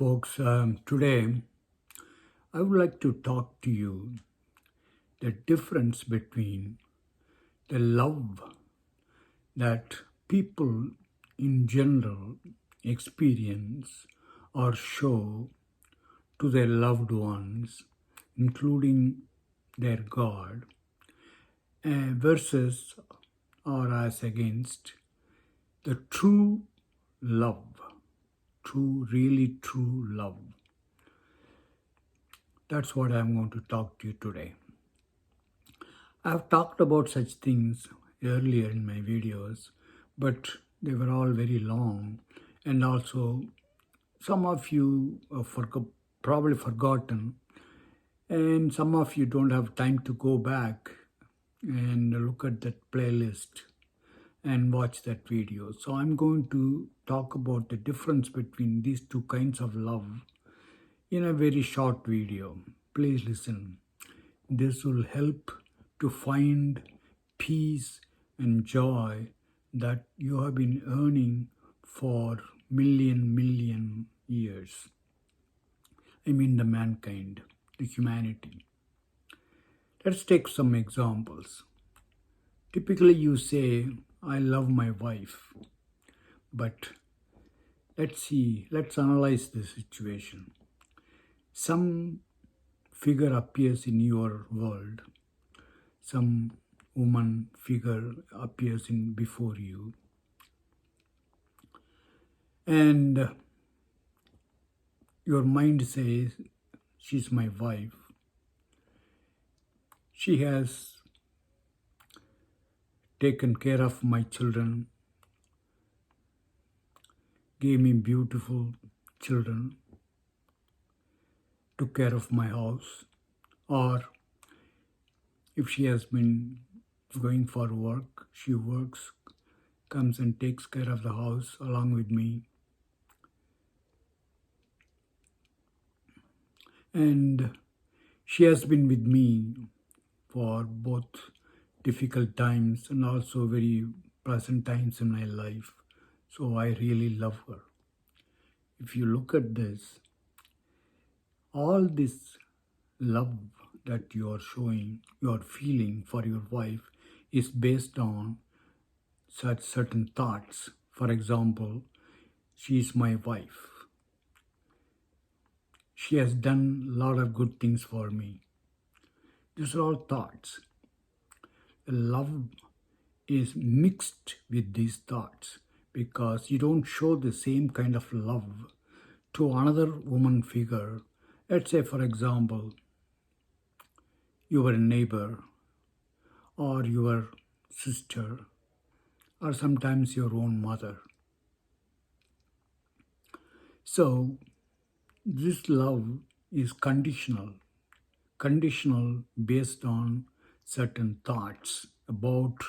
Folks, today I would like to talk to you the difference between the love that people in general experience or show to their loved ones, including their God, versus or as against the true love, really true love. That's what I'm going to talk to you today. I've talked about such things earlier in my videos, but they were all very long, and also some of you probably forgotten, and some of you don't have time to go back and look at that playlist and watch that video. So I'm going to talk about the difference between these two kinds of love in a very short video. Please listen. This will help to find peace and joy that you have been earning for million years. I mean the mankind, the humanity. Let's take some examples. Typically you say, I love my wife, but let's analyze the situation. Some figure appears in your world, some woman figure appears in before you, and your mind says, she's my wife. She has taken care of my children, gave me beautiful children, took care of my house. Or if she has been going for work, she works, comes and takes care of the house along with me. And she has been with me for both difficult times and also very pleasant times in my life. So I really love her. If you look at this, all this love that you are showing, you are feeling for your wife is based on such certain thoughts. For example, she is my wife. She has done a lot of good things for me. These are all thoughts. Love is mixed with these thoughts because you don't show the same kind of love to another woman figure. Let's say, for example, your neighbor or your sister or sometimes your own mother. So this love is conditional based on certain thoughts about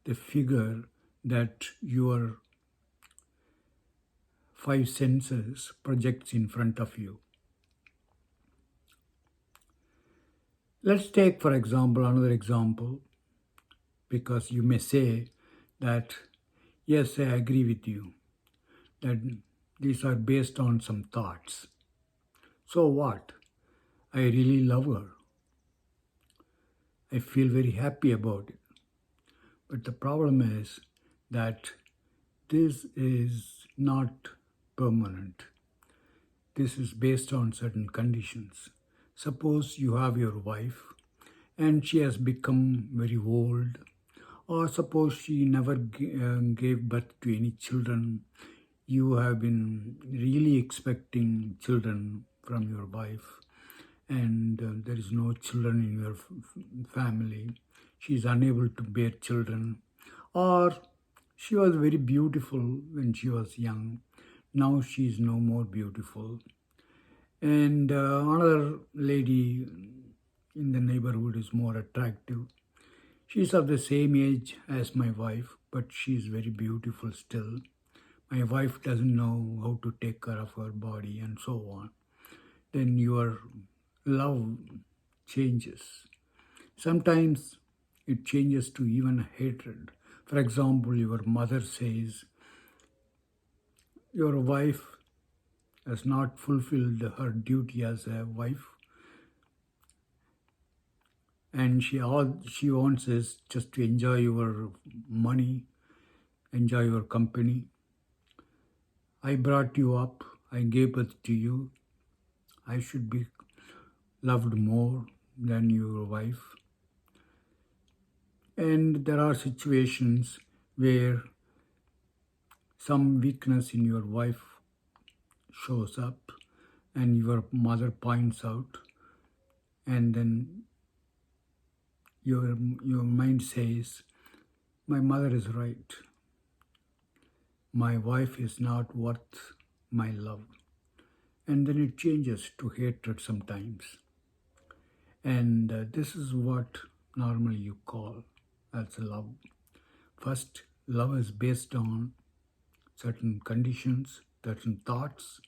the figure that your five senses projects in front of you. Let's take, for example, another example, because you may say that, yes, I agree with you, that these are based on some thoughts. So what? I really love her. I feel very happy about it. But the problem is that this is not permanent. This is based on certain conditions. Suppose you have your wife and she has become very old, or suppose she never gave birth to any children. You have been really expecting children from your wife, and there is no children in your family. She is unable to bear children, or she was very beautiful when she was young. Now she is no more beautiful. And another lady in the neighborhood is more attractive. She is of the same age as my wife, but she is very beautiful still. My wife doesn't know how to take care of her body and so on. Then your love changes. Sometimes it changes to even hatred. For example, your mother says, your wife has not fulfilled her duty as a wife, and all she wants is just to enjoy your money, enjoy your company. I brought you up, I gave birth to you. I should be loved more than your wife. And there are situations where some weakness in your wife shows up and your mother points out, and then your mind says, my mother is right, my wife is not worth my love, and then it changes to hatred sometimes. And this is what normally you call as love. First, love is based on certain conditions, certain thoughts,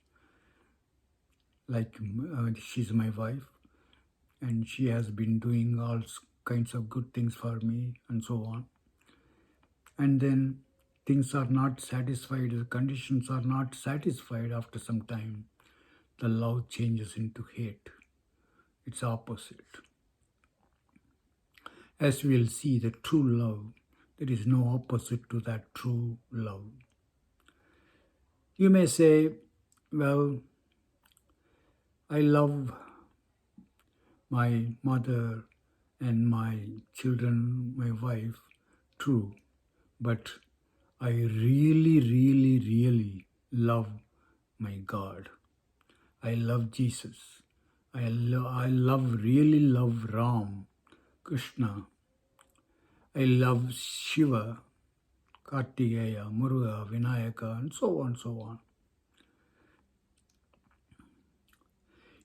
like she's my wife and she has been doing all kinds of good things for me and so on. And then things are not satisfied, the conditions are not satisfied. After some time, the love changes into hate. It's opposite. As we'll see, the true love, there is no opposite to that true love. You may say, well, I love my mother and my children, my wife, true, but I really, really, really love my God. I love Jesus. Really love Ram, Krishna. I love Shiva, Kartikeya, Muruga, Vinayaka, and so on, so on.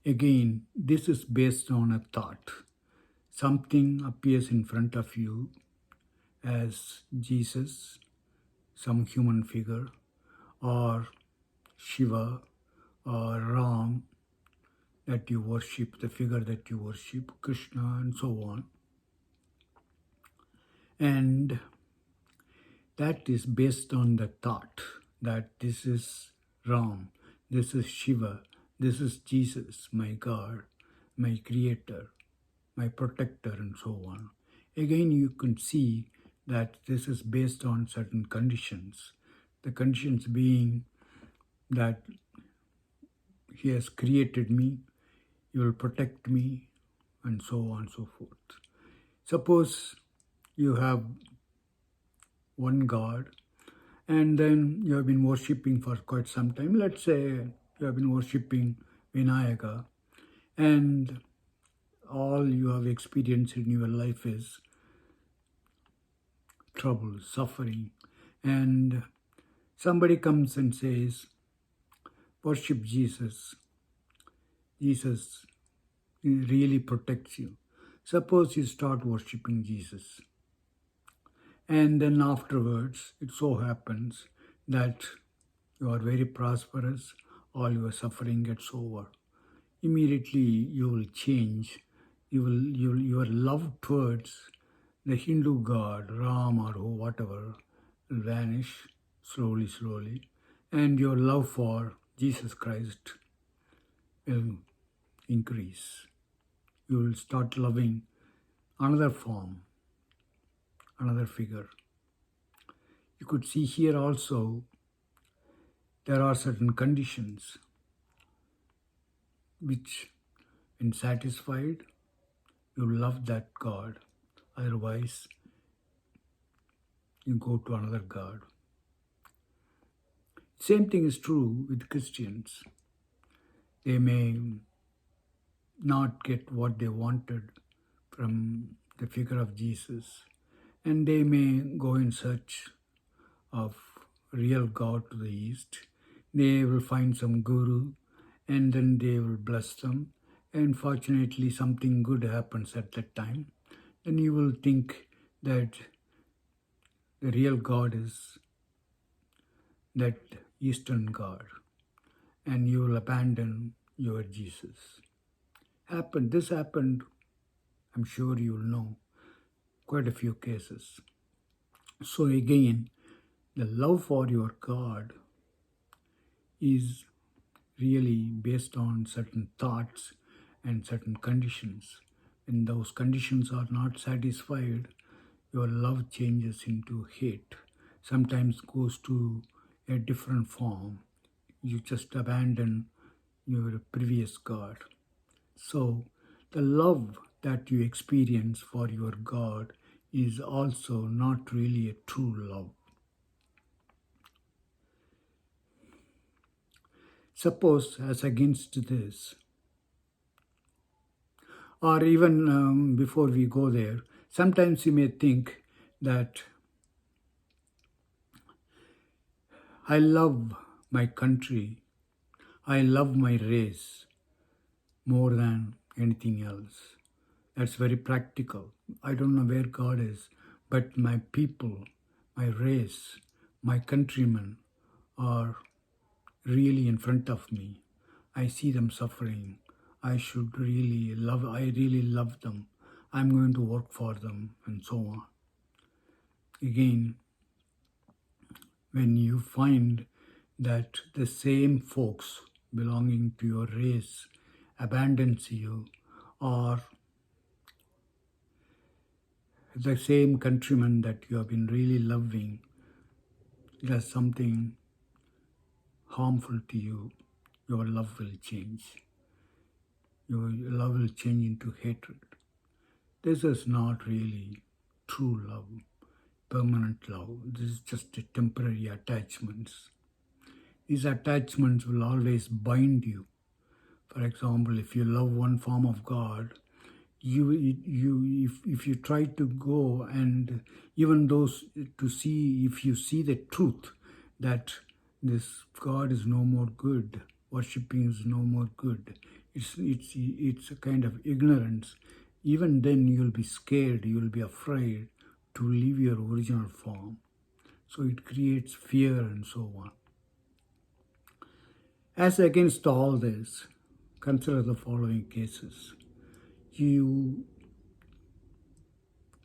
Again, this is based on a thought. Something appears in front of you as Jesus, some human figure, or Shiva, or Ram that you worship, the figure that you worship, Krishna, and so on. And that is based on the thought that this is Ram, this is Shiva, this is Jesus, my God, my Creator, my Protector, and so on. Again, you can see that this is based on certain conditions. The conditions being that He has created me, He will protect me, and so on and so forth. Suppose you have one God and then you have been worshipping for quite some time. Let's say you have been worshipping Vinayaka, and all you have experienced in your life is trouble, suffering, and somebody comes and says, worship Jesus. Jesus really protects you. Suppose you start worshipping Jesus, and then afterwards it so happens that you are very prosperous, all your suffering gets over. Immediately you will change. Your love towards the Hindu god, Ram or whatever, will vanish slowly, and your love for Jesus Christ will increase. You will start loving another form, another figure. You could see here also there are certain conditions which, when satisfied, you love that God. Otherwise, you go to another God. Same thing is true with Christians. They may not get what they wanted from the figure of Jesus, and they may go in search of real God to the east. They will find some guru, and then they will bless them, and fortunately something good happens at that time. Then you will think that the real God is that Eastern God, and you will abandon your Jesus. This happened, I'm sure you will know, quite a few cases. So again, the love for your God is really based on certain thoughts and certain conditions. When those conditions are not satisfied, your love changes into hate, sometimes goes to a different form. You just abandon your previous God. So, the love that you experience for your God is also not really a true love. Suppose, as against this, or even before we go there, sometimes you may think that I love my country, I love my race more than anything else. That's very practical. I don't know where God is, but my people, my race, my countrymen are really in front of me. I see them suffering. I really love them. I'm going to work for them, and so on. Again, when you find that the same folks belonging to your race abandons you, or the same countryman that you have been really loving does something harmful to you, your love will change. Your love will change into hatred. This is not really true love, permanent love. This is just a temporary attachments. These attachments will always bind you. For example, if you love one form of God, if you try to go and even those to see, if you see the truth that this God is no more good, worshipping is no more good, it's a kind of ignorance. Even then you'll be scared, you'll be afraid to leave your original form. So it creates fear and so on. As against all this, consider the following cases. You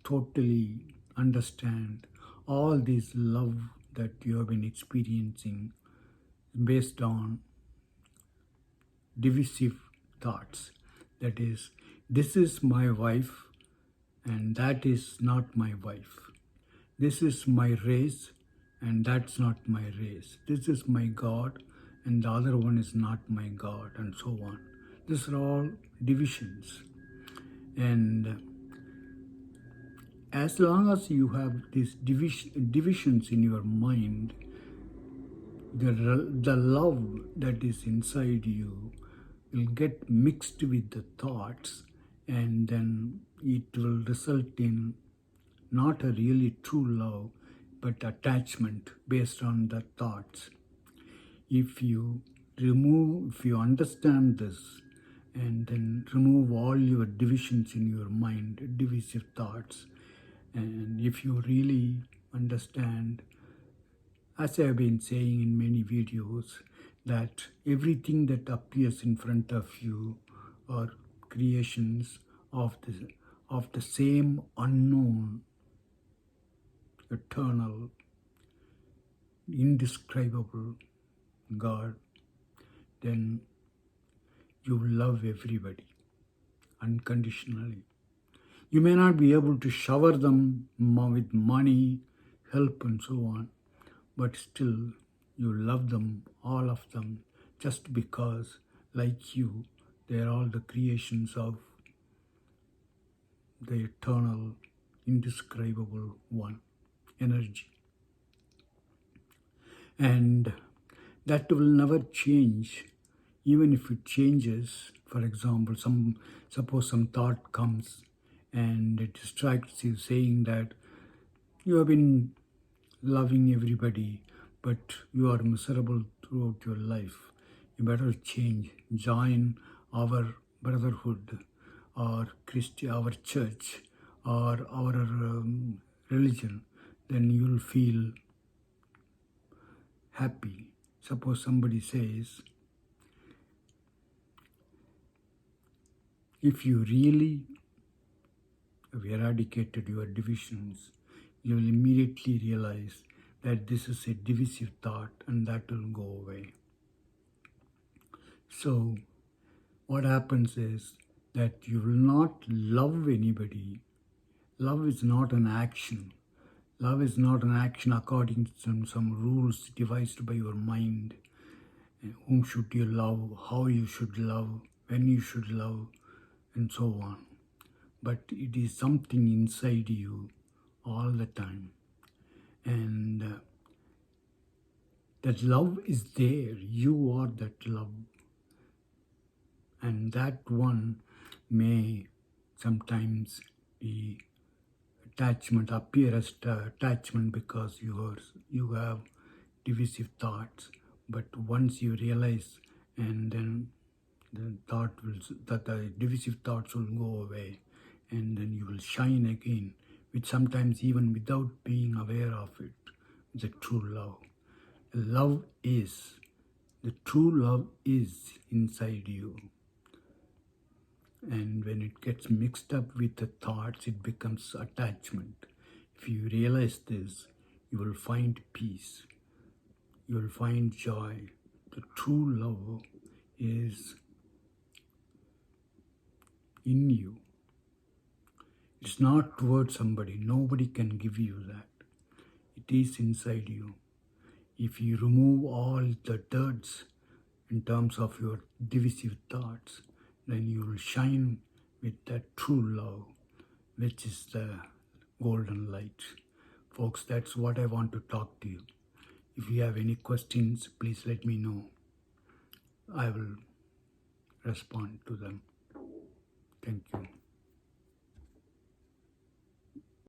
totally understand all this love that you have been experiencing based on divisive thoughts. That is, this is my wife and that is not my wife. This is my race and that's not my race. This is my God and the other one is not my God, and so on. These are all divisions. And as long as you have these divisions in your mind, the love that is inside you will get mixed with the thoughts, and then it will result in not a really true love, but attachment based on the thoughts. If you understand this, and then remove all your divisions in your mind, divisive thoughts, and if you really understand, as I have been saying in many videos, that everything that appears in front of you are creations of the same unknown, eternal, indescribable God, then you love everybody unconditionally. You may not be able to shower them with money, help, and so on, but still you love them, all of them, just because, like you, they are all the creations of the eternal, indescribable one, energy. And that will never change, even if it changes. For example, suppose some thought comes and it distracts you, saying that you have been loving everybody, but you are miserable throughout your life. You better change, join our brotherhood, or our church, or our religion. Then you'll feel happy. Suppose somebody says, if you really have eradicated your divisions, you will immediately realize that this is a divisive thought and that will go away. So what happens is that you will not love anybody. Love is not an action. Love is not an action according to some rules devised by your mind. Whom should you love, how you should love, when you should love, and so on. But it is something inside you all the time. And that love is there. You are that love. And that one may sometimes be attachment, appear as attachment because you have divisive thoughts. But once you realize, and then the thought will, that the divisive thoughts will go away, and then you will shine again, which sometimes even without being aware of it, the true love. The true love is inside you. And when it gets mixed up with the thoughts, it becomes attachment. If you realize this, you will find peace. You will find joy. The true love is in you. It's not towards somebody. Nobody can give you that. It is inside you. If you remove all the dirts in terms of your divisive thoughts, then you will shine with that true love, which is the golden light. Folks, that's what I want to talk to you. If you have any questions, please let me know. I will respond to them. Thank you.